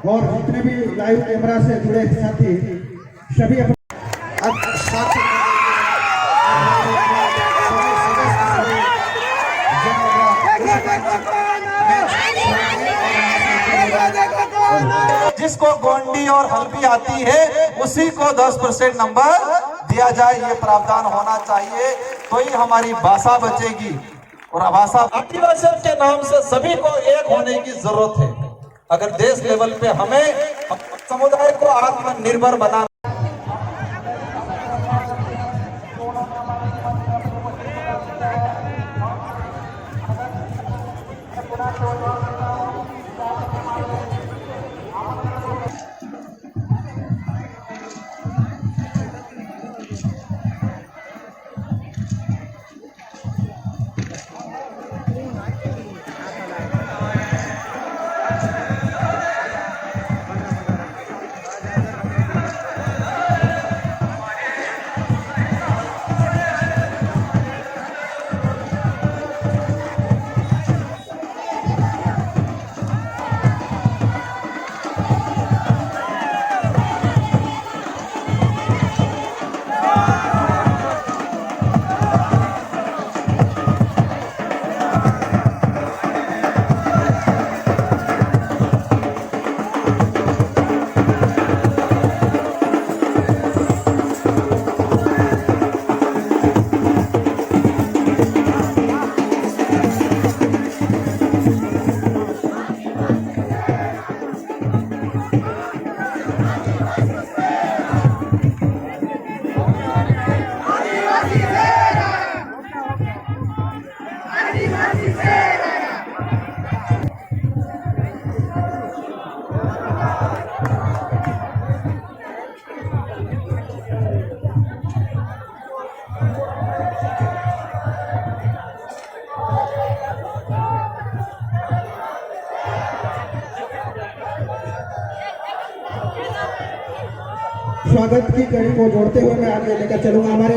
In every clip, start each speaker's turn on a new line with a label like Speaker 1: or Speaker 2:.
Speaker 1: और जितने भी लाइव कैमरा से जुड़े साथी सभी
Speaker 2: जिसको गोंडी और हल्बी आती है उसी को 10% नंबर दिया जाए, ये प्रावधान होना चाहिए, तो ही हमारी भाषा बचेगी। और भाषा आदिवासियों के नाम से सभी को एक होने की जरूरत है। अगर देश लेवल पे हमें समुदाय को आत्मनिर्भर बनाना,
Speaker 1: स्वागत की कड़ी को जोड़ते हुए मैं आगे लेकर चलूंगा। हमारे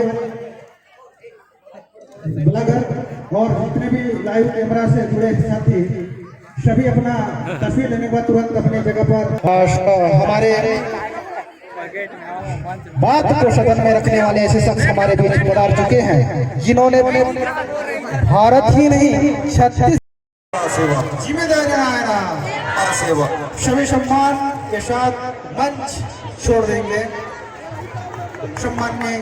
Speaker 1: ब्लॉगर और जितने भी लाइव कैमरा से जुड़े साथी सभी अपना तस्वीर लेने के बाद तुरंत अपनी जगह पर हमारे बात को सदन में रखने वाले ऐसे शख्स हमारे बीच पधार चुके हैं जिन्होंने भारत ही नहीं छत्तीस जिम्मेदारियां सभी सम्मान के साथ मंच छोड़ देंगे। सम्मान में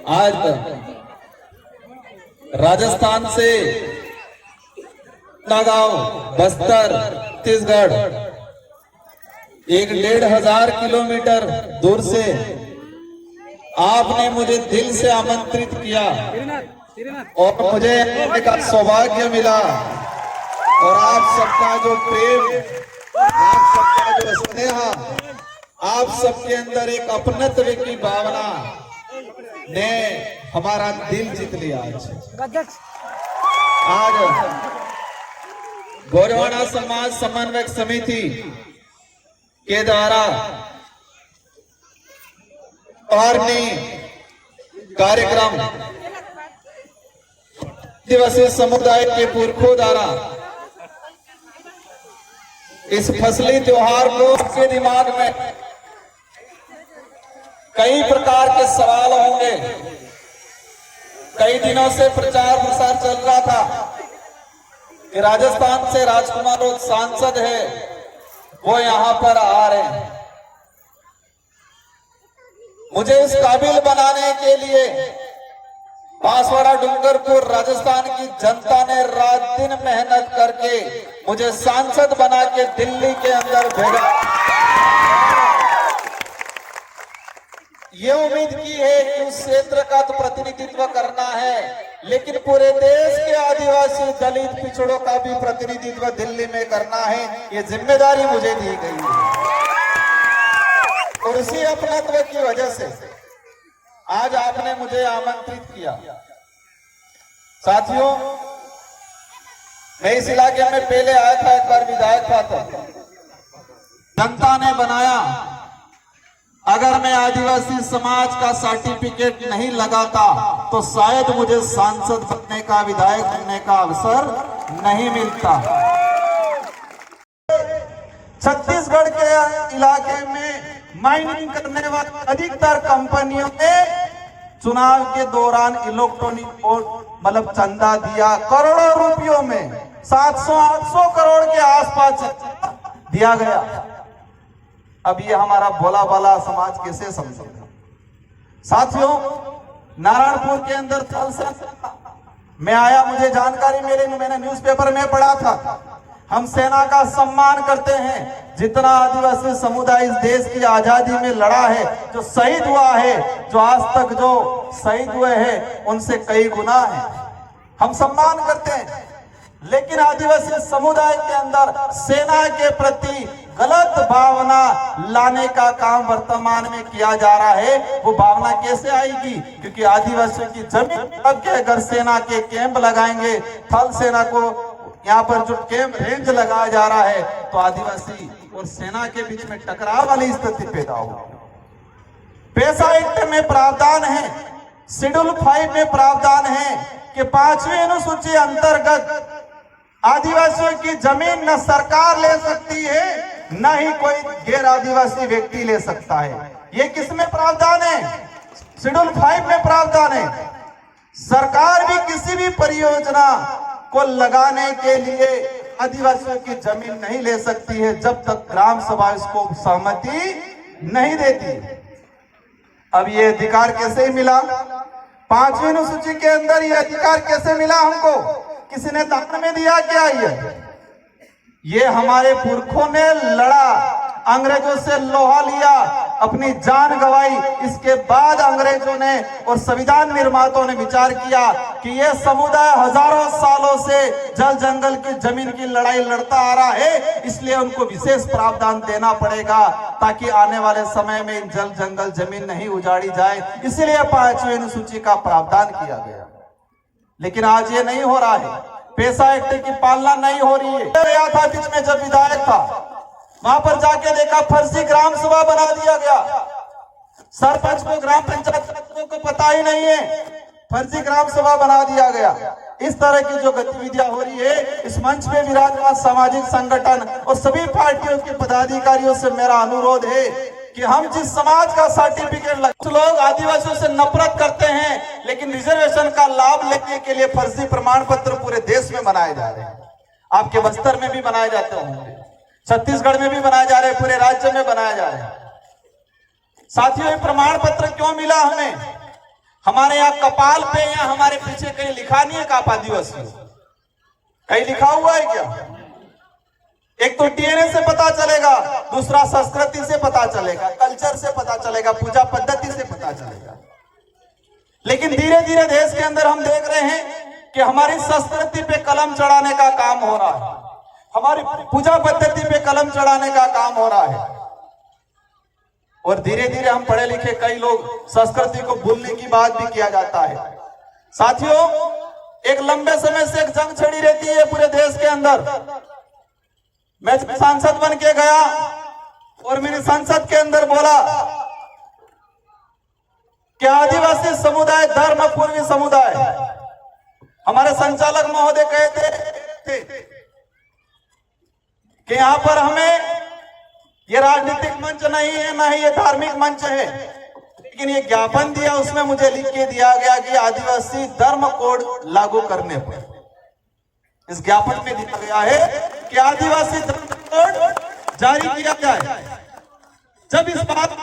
Speaker 2: आज राजस्थान से नागांव, बस्तर, छत्तीसगढ़ 1,500 किलोमीटर दूर से आपने मुझे दिल से आमंत्रित किया और मुझे आने का सौभाग्य मिला। और आप सबका जो प्रेम, आप सबका जो स्नेह, आप सबके अंदर एक अपनत्व की भावना ने हमारा दिल जीत लिया। आज गोरवाड़ा समाज समन्वय समिति के द्वारा पारनी कार्यक्रम आदिवासी समुदाय के पुरखों द्वारा इस फसली त्योहार को आपके दिमाग में कई प्रकार के सवाल होंगे। कई दिनों से प्रचार प्रसार चल रहा था कि राजस्थान से राजकुमार सांसद है, वो यहां पर आ रहे हैं। मुझे इस काबिल बनाने के लिए बांसवाड़ा डूंगरपुर राजस्थान की जनता ने रात दिन मेहनत करके मुझे सांसद बना के दिल्ली के अंदर भेजा। ये उम्मीद की है कि उस क्षेत्र का तो प्रतिनिधित्व करना है, लेकिन पूरे देश के आदिवासी दलित पिछड़ों का भी प्रतिनिधित्व दिल्ली में करना है, ये जिम्मेदारी मुझे दी गई है। और इसी अपनत्व की वजह से आज आपने मुझे आमंत्रित किया। साथियों, मैं इस इलाके में पहले आया था, एक बार विधायक था, तो जनता ने बनाया। अगर मैं आदिवासी समाज का सर्टिफिकेट नहीं लगाता तो शायद मुझे सांसद बनने का, विधायक बनने का अवसर नहीं मिलता। छत्तीसगढ़ के इलाके में माइनिंग करने वाली अधिकतर कंपनियों ने चुनाव के दौरान इलेक्ट्रॉनिक वोट मतलब चंदा दिया, करोड़ों रुपयों में 700-800 करोड़ के आसपास दिया गया। अब ये हमारा भोला भाला समाज कैसे समझेगा? साथियों, नारायणपुर के अंदर थल से मैं आया, मुझे जानकारी मिली, मैंने न्यूज़पेपर में पढ़ा था। हम सेना का सम्मान करते हैं। जितना आदिवासी समुदाय इस देश की आजादी में लड़ा है, जो शहीद हुआ है, जो आज तक जो शहीद हुए हैं, उनसे कई गुना है, हम सम्मान करते हैं। लेकिन आदिवासी समुदाय के अंदर सेना के प्रति गलत भावना लाने का काम वर्तमान में किया जा रहा है। वो भावना कैसे आएगी? क्योंकि आदिवासियों की जमीन अगर सेना के कैंप लगाएंगे, थल सेना को यहाँ पर जो कैंप रेंज लगाया जा रहा है, तो आदिवासी और सेना के बीच में टकराव वाली स्थिति पैदा होगी। पैसा एक्ट में प्रावधान है, शेड्यूल 5 में प्रावधान है कि 5वीं अनुसूची अंतर्गत आदिवासियों की जमीन न सरकार ले सकती है, न ही कोई गैर आदिवासी व्यक्ति ले सकता है। ये किसमें प्रावधान है? शेड्यूल 5 में प्रावधान है। सरकार भी किसी भी परियोजना को लगाने के लिए आदिवासियों की जमीन नहीं ले सकती है जब तक ग्राम सभा इसको सहमति नहीं देती। अब ये अधिकार कैसे मिला? 5वीं अनुसूची के अंदर ये अधिकार कैसे मिला हमको? किसी ने दान में दिया क्या? ये हमारे पुरखों ने लड़ा, अंग्रेजों से लोहा लिया, अपनी जान गंवाई। इसके बाद अंग्रेजों ने और संविधान निर्माताओं ने विचार किया कि यह समुदाय हजारों सालों से जल जंगल की जमीन की लड़ाई लड़ता आ रहा है, इसलिए उनको विशेष प्रावधान देना पड़ेगा ताकि आने वाले समय में इन जल जंगल जमीन नहीं उजाड़ी जाए। इसलिए 5वीं अनुसूची का प्रावधान किया गया। लेकिन आज ये नहीं हो रहा है, पैसा एक्ट की पालना नहीं हो रही है। गया था बीच में जब विधायक था, वहां पर जाके देखा फर्जी ग्राम सभा बना दिया गया। सरपंच को, ग्राम पंचायत को पता ही नहीं है, फर्जी ग्राम सभा बना दिया गया। इस तरह की जो गतिविधियां हो रही है, इस मंच पे विराजमान सामाजिक संगठन और सभी पार्टियों के पदाधिकारियों से मेरा अनुरोध है कि हम जिस समाज का सर्टिफिकेट, लोग आदिवासियों से नफरत करते हैं, लेकिन रिजर्वेशन का लाभ लेने के लिए फर्जी प्रमाण पत्र पूरे देश में बनाए जा रहे हैं। आपके बस्तर में भी बनाए जाते होंगे, छत्तीसगढ़ में भी बनाए जा रहे हैं, पूरे राज्य में बनाए जा रहे हैं। साथियों, ये प्रमाण पत्र क्यों मिला हमें? हमारे यहाँ कपाल पे या हमारे पीछे कहीं लिखा नहीं है कि आप आदिवासी हो? कहीं लिखा हुआ है क्या? एक तो डीएनए से पता चलेगा, दूसरा संस्कृति से पता चलेगा, कल्चर से पता चलेगा, पूजा पद्धति से पता चलेगा। लेकिन धीरे धीरे देश के अंदर हम देख रहे हैं कि हमारी संस्कृति पे कलम चढ़ाने का काम हो रहा है, हमारी पूजा पद्धति पे कलम चढ़ाने का काम हो रहा है। और धीरे धीरे हम पढ़े लिखे कई लोग संस्कृति को भूलने की बात भी किया जाता है। साथियों, एक लंबे समय से एक जंग छिड़ी रहती है पूरे देश के अंदर। मैं सांसद बन के गया और मैंने संसद के अंदर बोला कि आदिवासी समुदाय धर्म पूर्वी समुदाय। हमारे संचालक महोदय कहते थे कि यहां पर हमें ये राजनीतिक मंच नहीं है, ना ही ये धार्मिक मंच है, लेकिन ये ज्ञापन दिया, उसमें मुझे लिख के दिया गया कि आदिवासी धर्म कोड लागू करने पर, इस ज्ञापन में दिया गया है कि आदिवासी धर्म कोड जारी किया जाए। जब इस बात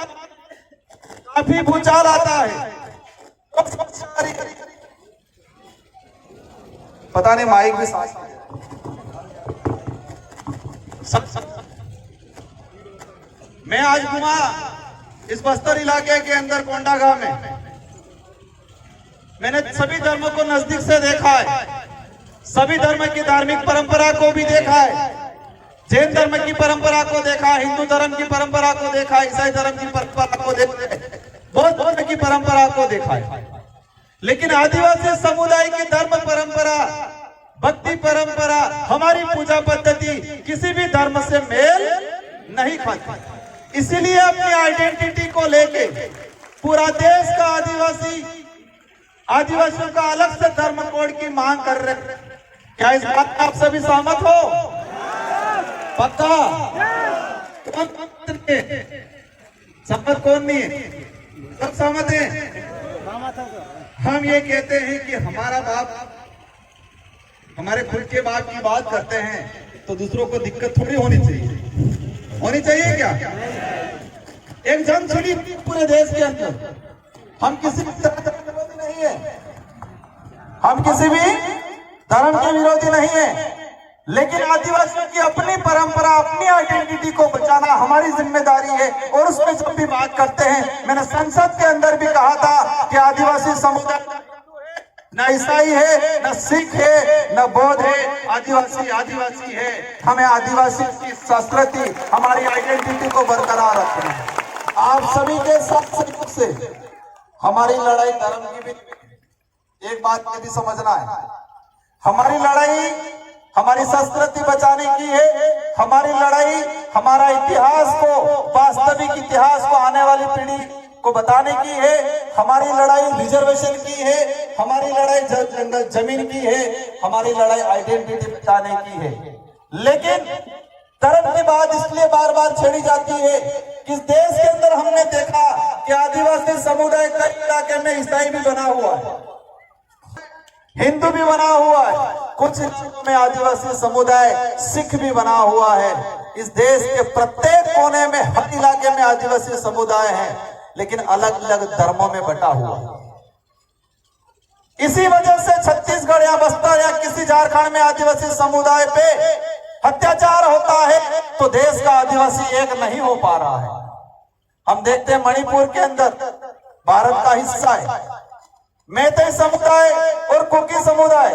Speaker 2: काफी भूचाल आता है, पता नहीं माइक भी मैं आज घुमा इस बस्तर इलाके के अंदर कोंडागांव में,
Speaker 3: मैंने सभी धर्मों को नजदीक से देखा है, सभी धर्म की धार्मिक परंपरा को भी देखा है। जैन धर्म की परंपरा को देखा, हिंदू धर्म की परंपरा को देखा, ईसाई धर्म की परंपरा को देखा, बौद्ध धर्म की परंपरा को देखा है। लेकिन आदिवासी समुदाय की धर्म परंपरा, भक्ति परंपरा, हमारी पूजा पद्धति किसी भी धर्म से मेल नहीं खाती। इसीलिए अपनी आइडेंटिटी को लेके पूरा देश का आदिवासियों का अलग से धर्म कोड की मांग कर रहे हैं। क्या इस बात में आप सभी सहमत हो? पक्का? सहमत कौन नहीं है? सब सहमत हैं। हम ये कहते हैं कि हमारा बाप, हमारे खुद के बाप की बात करते हैं तो दूसरों को दिक्कत थोड़ी होनी चाहिए। होनी चाहिए क्या? एक जन सुनी पूरे देश के अंदर, हम किसी भी धर्म के विरोधी नहीं है, हम किसी भी धर्म के विरोधी नहीं है, लेकिन आदिवासियों की अपनी परंपरा, अपनी आइडेंटिटी को बचाना हमारी जिम्मेदारी है। और उसमें जब भी बात करते हैं, मैंने संसद के अंदर भी कहा था कि आदिवासी समुदाय न ईसाई है, न सिख है, न बौद्ध है, आदिवासी है। हमें आदिवासी की संस्कृति, हमारी आइडेंटिटी को बरकरार रखना है। आप सभी के साथ सहयोग से हमारी लड़ाई धर्म की भी, एक बात ये भी समझना है, हमारी लड़ाई हमारी संस्कृति बचाने की है। हमारी लड़ाई हमारा इतिहास को, वास्तविक इतिहास को आने वाली पीढ़ी को बताने की है। हमारी लड़ाई रिजर्वेशन की है, हमारी लड़ाई जंगल जमीन की है, हमारी लड़ाई आइडेंटिटी बचाने की है। लेकिन धर्म की बात इसलिए बार बार छेड़ी जाती है कि इस देश के अंदर हमने देखा कि आदिवासी समुदाय कई इलाके में ईसाई भी बना हुआ है, हिंदू भी बना हुआ है, कुछ इलाकों में आदिवासी समुदाय सिख भी बना हुआ है। इस देश के प्रत्येक कोने में, हर इलाके में आदिवासी समुदाय है, लेकिन अलग अलग धर्मों में बटा हुआ है। इसी वजह से छत्तीसगढ़ या बस्तर या किसी झारखंड में आदिवासी समुदाय पे अत्याचार होता है तो देश का आदिवासी एक नहीं हो पा रहा है। हम देखते हैं मणिपुर के अंदर भारत का हिस्सा है, मैतेई समुदाय और कुकी समुदाय,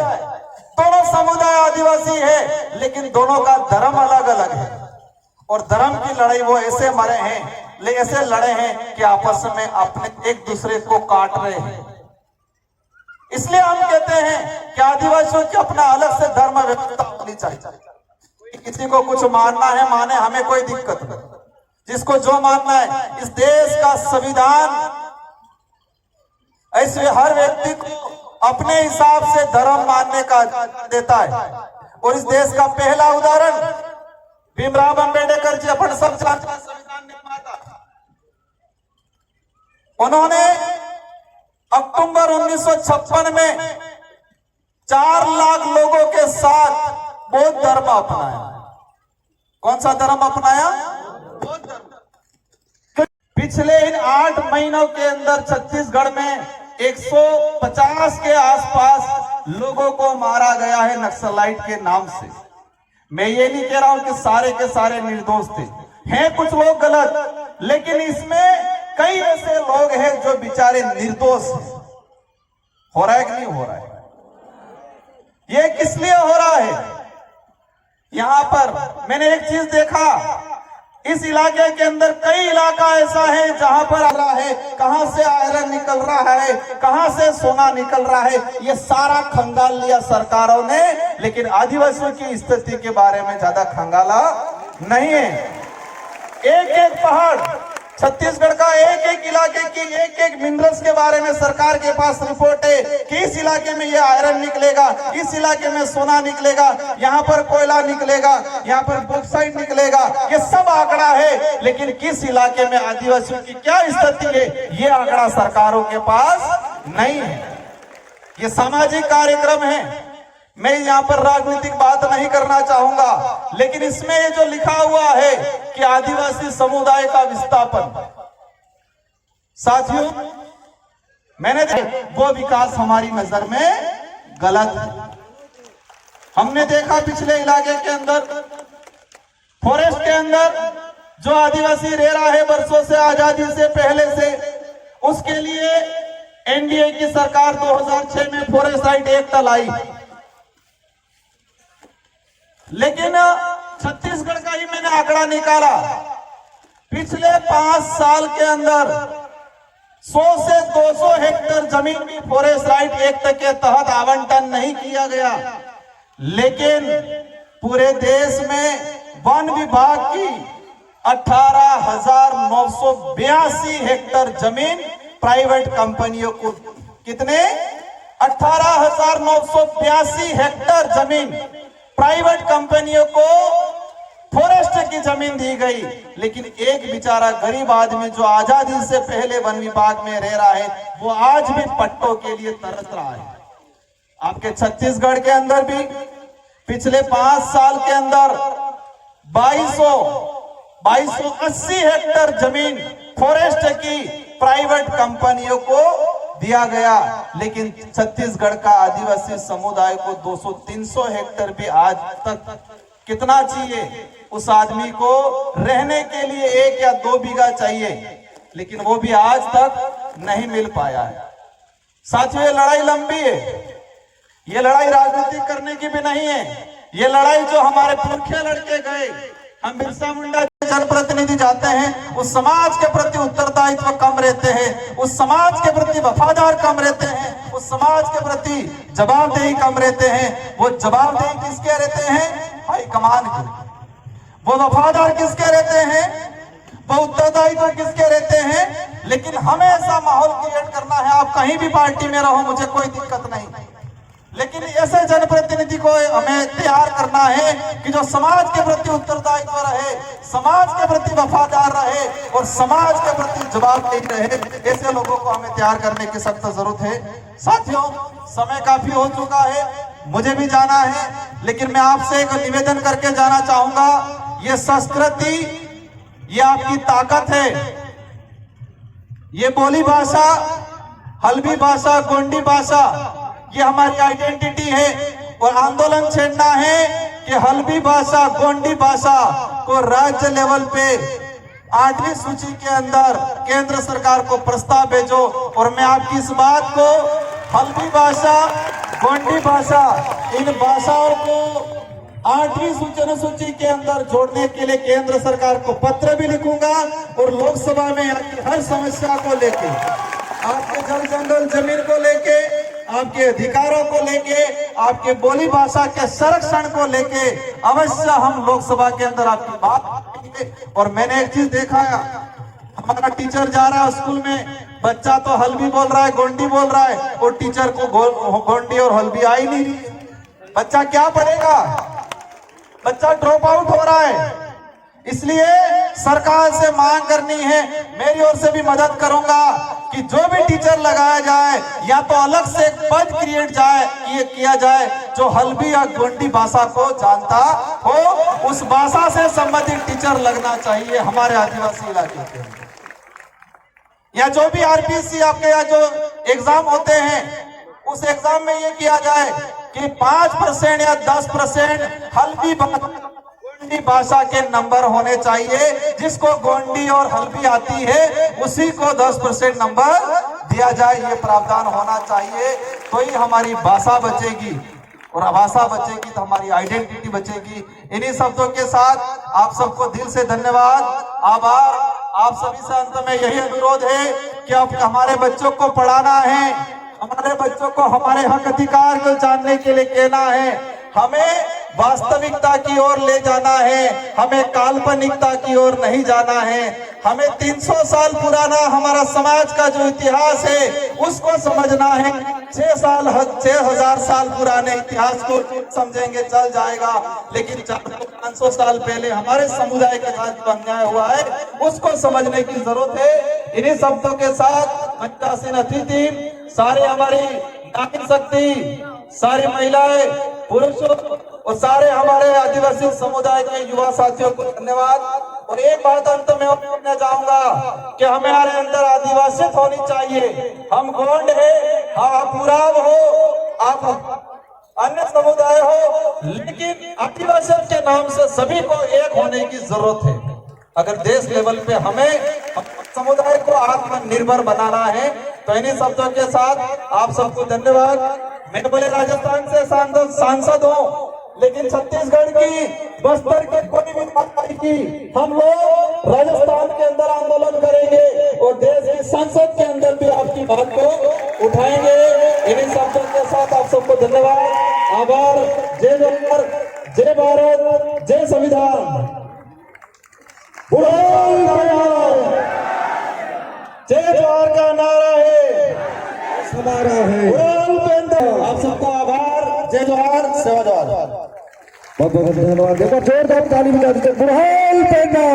Speaker 3: दोनों समुदाय आदिवासी है, लेकिन दोनों का धर्म अलग अलग है। और धर्म की लड़ाई वो ऐसे मरे हैं, ऐसे लड़े हैं कि आपस में अपने एक दूसरे को काट रहे हैं। इसलिए हम कहते हैं कि आदिवासियों की अपना अलग से धर्म व्यवस्था होनी चाहिए। किसी को कुछ मानना है माने, हमें कोई दिक्कत नहीं, जिसको जो मानना है। इस देश का संविधान ऐसे हर व्यक्ति को अपने हिसाब से धर्म मानने का देता है। और इस देश का पहला उदाहरण भीमराव अंबेडकर जी, अपन सब जानते हैं, संविधान निर्माता। उन्होंने अक्टूबर 1956 में 4 लाख लोगों के साथ बौद्ध धर्म अपनाया। कौन सा धर्म अपनाया? बौद्ध धर्म। पिछले इन 8 महीनों के अंदर छत्तीसगढ़ में 150 के आसपास लोगों को मारा गया है नक्सलाइट के नाम से। मैं ये नहीं कह रहा हूं कि सारे के सारे निर्दोष थे, हैं कुछ लोग गलत, लेकिन इसमें कई ऐसे लोग हैं जो बेचारे निर्दोष हैं। हो रहा है कि नहीं हो रहा है? ये किस लिए हो रहा है? यहां पर मैंने एक चीज देखा, इस इलाके के अंदर कई इलाका ऐसा है जहां पर आ रहा है, कहां से आयरन निकल रहा है, कहां से सोना निकल रहा है, ये सारा खंगाल लिया सरकारों ने, लेकिन आदिवासियों की स्थिति के बारे में ज्यादा खंगाला नहीं है। एक एक पहाड़, छत्तीसगढ़ का एक एक इलाके की एक एक मिनरल्स के बारे में सरकार के पास रिपोर्ट है कि इस इलाके में ये आयरन निकलेगा, इस इलाके में सोना निकलेगा, यहाँ पर कोयला निकलेगा, यहाँ पर बॉक्साइट निकलेगा, ये सब आंकड़ा है। लेकिन किस इलाके में आदिवासियों की क्या स्थिति है, ये आंकड़ा सरकारों के पास नहीं है। ये सामाजिक कार्यक्रम है, मैं यहाँ पर राजनीतिक बात नहीं करना चाहूंगा, लेकिन इसमें ये जो लिखा हुआ है कि आदिवासी समुदाय का विस्थापन, साथियों मैंने वो विकास हमारी नजर में गलत है। हमने देखा पिछले इलाके के अंदर, फॉरेस्ट के अंदर जो आदिवासी रह रहा है वर्षों से, आजादी से पहले से, उसके लिए एनडीए की सरकार 2006 में फॉरेस्ट राइट एक्ट लाई, लेकिन छत्तीसगढ़ का ही मैंने आंकड़ा निकाला, पिछले 5 साल के अंदर 100 से 200 हेक्टेयर जमीन भी फॉरेस्ट राइट एक्ट के तहत आवंटन नहीं किया गया। लेकिन पूरे देश में वन विभाग की 18,982 हेक्टेयर जमीन प्राइवेट कंपनियों को, कितने 18,982 हेक्टेयर जमीन प्राइवेट कंपनियों को फॉरेस्ट की जमीन दी गई। लेकिन एक बेचारा गरीब आदमी जो आजादी से पहले वन विभाग में रह रहा है, वो आज भी पट्टों के लिए तरस रहा है। आपके छत्तीसगढ़ के अंदर भी पिछले 5 साल के अंदर 2280 हेक्टेयर जमीन फॉरेस्ट की प्राइवेट कंपनियों को दिया गया। लेकिन छत्तीसगढ़ का आदिवासी समुदाय को 200-300 हेक्टेयर भी आज तक, कितना चाहिए उस आदमी को रहने के लिए, 1 या 2 बीघा चाहिए, लेकिन वो भी आज तक नहीं मिल पाया है। साथियों, ये लड़ाई लंबी है, ये लड़ाई राजनीति करने की भी नहीं है। ये लड़ाई जो हमारे पुरखे लड़के गए, हम बिरसा मुंडा जनप्रतिनिधि जाते हैं, उस समाज के प्रति उत्तरदायित्व कम रहते हैं, उस समाज के प्रति वफादार कम रहते हैं, उस समाज के प्रति जवाबदेही कम रहते हैं। वो जवाबदेही किसके रहते हैं? हाईकमान की। वो वफादार किसके रहते हैं? वो उत्तरदायित्व किसके रहते हैं? लेकिन हमें ऐसा माहौल क्रिएट करना है, आप कहीं भी पार्टी में रहो, मुझे कोई दिक्कत नहीं, लेकिन ऐसे जनप्रतिनिधि को हमें तैयार करना है कि जो समाज के प्रति उत्तरदायित्व रहे, समाज के प्रति वफादार रहे और समाज के प्रति जवाबदेही रहे। ऐसे लोगों को हमें तैयार करने की सख्त जरूरत है। साथियों, समय काफी हो चुका है, मुझे भी जाना है, लेकिन मैं आपसे एक निवेदन करके जाना चाहूंगा। ये संस्कृति, ये आपकी ताकत है। ये बोली भाषा, हल्बी भाषा, गोंडी भाषा, ये हमारी आइडेंटिटी है। और आंदोलन छेड़ना है कि हल्बी भाषा, गोंडी भाषा को राज्य लेवल पे 8वीं सूची के अंदर केंद्र सरकार को प्रस्ताव भेजो। और मैं आपकी इस बात को, हल्बी भाषा, गोंडी भाषा, इन भाषाओं को 8वीं सूची के अंदर जोड़ने के लिए केंद्र सरकार को पत्र भी लिखूंगा। और लोकसभा में यहाँ की हर समस्या को लेके, आपके जल जंगल जमीन को लेके, आपके अधिकारों को लेके, आपके बोली भाषा के संरक्षण को लेके अवश्य हम लोकसभा के अंदर आपकी बात करेंगे। और मैंने एक चीज देखा है, हमारा टीचर जा रहा है स्कूल में, बच्चा तो हल्बी बोल रहा है, गोंडी बोल रहा है, और टीचर को गोंडी और हल्बी आई नहीं। बच्चा क्या पढ़ेगा? बच्चा ड्रॉप आउट हो रहा है। इसलिए सरकार से मांग करनी है, मेरी ओर से भी मदद करूंगा कि जो भी टीचर लगाया जाए, या तो अलग से एक पद क्रिएट किया जाए जो हल्बी या गोंडी भाषा को जानता हो, उस भाषा से संबंधित टीचर लगना चाहिए हमारे आदिवासी इलाके के। या जो भी आरपीसी आपके यहाँ जो एग्जाम होते हैं, उस एग्जाम में ये किया जाए कि 5% या 10% हल्बी भाषा के नंबर होने चाहिए। जिसको गोंडी और हल्बी आती है उसी को 10% नंबर दिया जाए, ये प्रावधान होना चाहिए। तो ही हमारी भाषा बचेगी, और भाषा बचेगी तो हमारी आइडेंटिटी बचेगी। इन्हीं शब्दों के साथ आप सबको दिल से धन्यवाद, आभार। आप सभी से अंत में यही अनुरोध है कि अब हमारे बच्चों को पढ़ाना है, हमारे बच्चों को हमारे हक अधिकार को जानने के लिए कहना है। हमें वास्तविकता की ओर ले जाना है, हमें काल्पनिकता की ओर नहीं जाना है। हमें 300 साल पुराना हमारा समाज का जो इतिहास है उसको समझना है। 6,000 साल पुराने इतिहास को समझेंगे चल जाएगा, लेकिन 400-500 साल पहले हमारे समुदाय के साथ जो अन्याय हुआ है उसको समझने की जरूरत है। इन्हीं शब्दों के साथ मंचासीन अतिथि, सारे हमारी नारी शक्ति, सारी महिलाएं, पुरुषों और सारे हमारे आदिवासी समुदाय के युवा साथियों को धन्यवाद। और एक बात अंत में कहना चाहूंगा कि हमारे अंदर आदिवासियत होनी चाहिए। हम गोंड है, आप उराव हो, आप अन्य समुदाय हो, लेकिन आदिवासियत के नाम से सभी को एक होने की जरूरत है।
Speaker 2: अगर देश लेवल पे हमें समुदाय को आत्मनिर्भर बनाना है तो इन्हीं शब्दों के साथ आप सबको धन्यवाद। मैं बोले राजस्थान से सांसद हूँ, लेकिन छत्तीसगढ़ की, बस्तर के कोई भी पार्टी की हम लोग राजस्थान के अंदर आंदोलन करेंगे और देश की संसद के अंदर भी आपकी बात को उठाएंगे। इन्हीं शब्दों के साथ आप सबको धन्यवाद, आभार। जय जवाहर, जय भारत, जय संविधान। जय जवाहर का नारा है
Speaker 1: हमारा है।
Speaker 2: आप सबका आभार। जय जवाहर, सेवा जवाहर।
Speaker 1: बहुत बहुत धन्यवाद। देखो जोरदार ताली बजा दीजिए। बुढ़ान पेंडा।